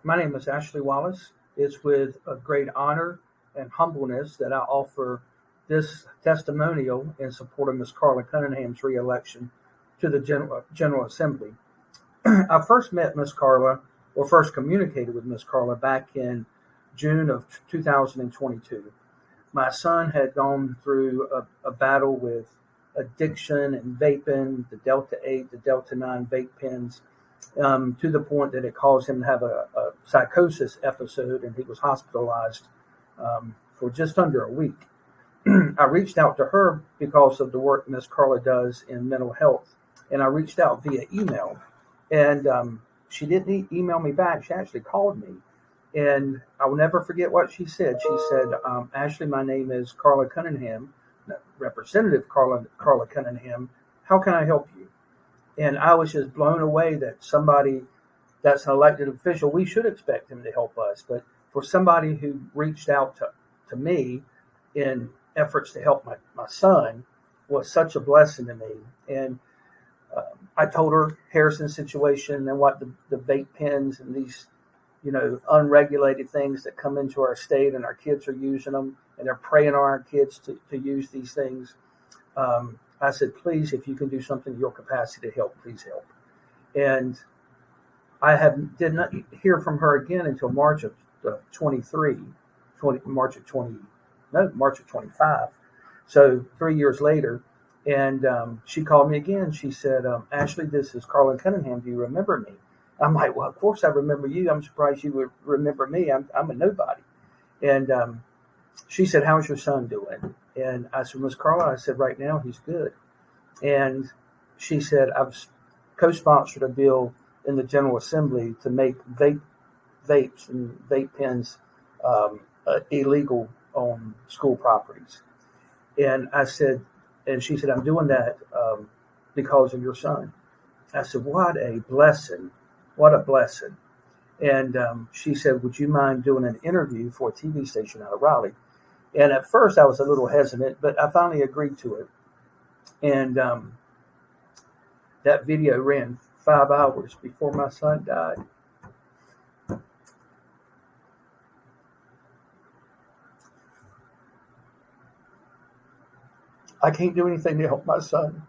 My name is Ashley Wallace. It's with a great honor and humbleness that I offer this testimonial in support of Ms. Carla Cunningham's reelection to the General Assembly. I first met Ms. Carla, or first communicated with Ms. Carla back in June of 2022. My son had gone through a battle with addiction and vaping, the Delta 8, the Delta 9 vape pens, to the point that it caused him to have a psychosis episode, and he was hospitalized for just under a week. I reached out to her because of the work Ms. Carla does in mental health, and I reached out via email, and she didn't email me back. She actually called me, and I will never forget what she said. She said, Ashley, my name is Carla Cunningham, Representative Carla Cunningham. How can I help you? And I was just blown away that somebody that's an elected official, we should expect him to help us. But for somebody who reached out to me in efforts to help my son was such a blessing to me. And I told her Harrison's situation and what the vape pens and these, unregulated things that come into our state, and our kids are using them, and they're preying on our kids to use these things. I said, please, if you can do something in your capacity to help, please help. And I did not hear from her again until March of 25. So 3 years later, and she called me again. She said, Ashley, this is Carla Cunningham. Do you remember me? I'm like, well, of course I remember you. I'm surprised you would remember me. I'm a nobody. And she said, how's your son doing? And I said, Miss Carla, I said, right now he's good. And she said, I've co-sponsored a bill in the General Assembly to make vapes and vape pens illegal on school properties. And I said, and she said, I'm doing that because of your son. I said, what a blessing. What a blessing. And she said, would you mind doing an interview for a TV station out of Raleigh? And at first I was a little hesitant, but I finally agreed to it. And that video ran 5 hours before my son died. I can't do anything to help my son.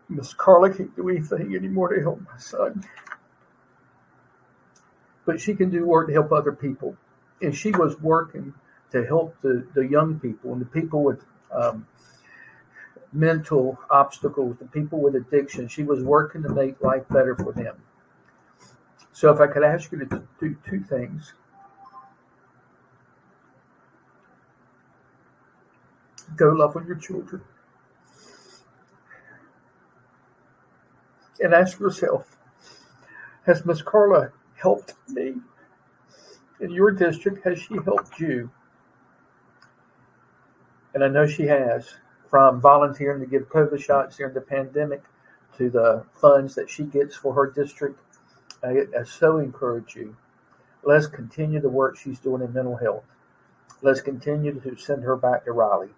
Miss Carla can't do anything anymore to help my son. But she can do work to help other people. And she was working to help the young people and the people with mental obstacles, the people with addiction. She was working to make life better for them. So if I could ask you to do 2 things. Go love on your children. And ask yourself, has Miss Carla helped me? In your district, has she helped you? And I know she has, from volunteering to give COVID shots during the pandemic to the funds that she gets for her district. I so encourage you. Let's continue the work she's doing in mental health. Let's continue to send her back to Raleigh.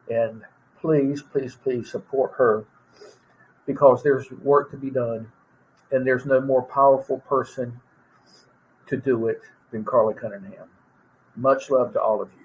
And please, please, please support her, because there's work to be done, and there's no more powerful person to do it than Carla Cunningham. Much love to all of you.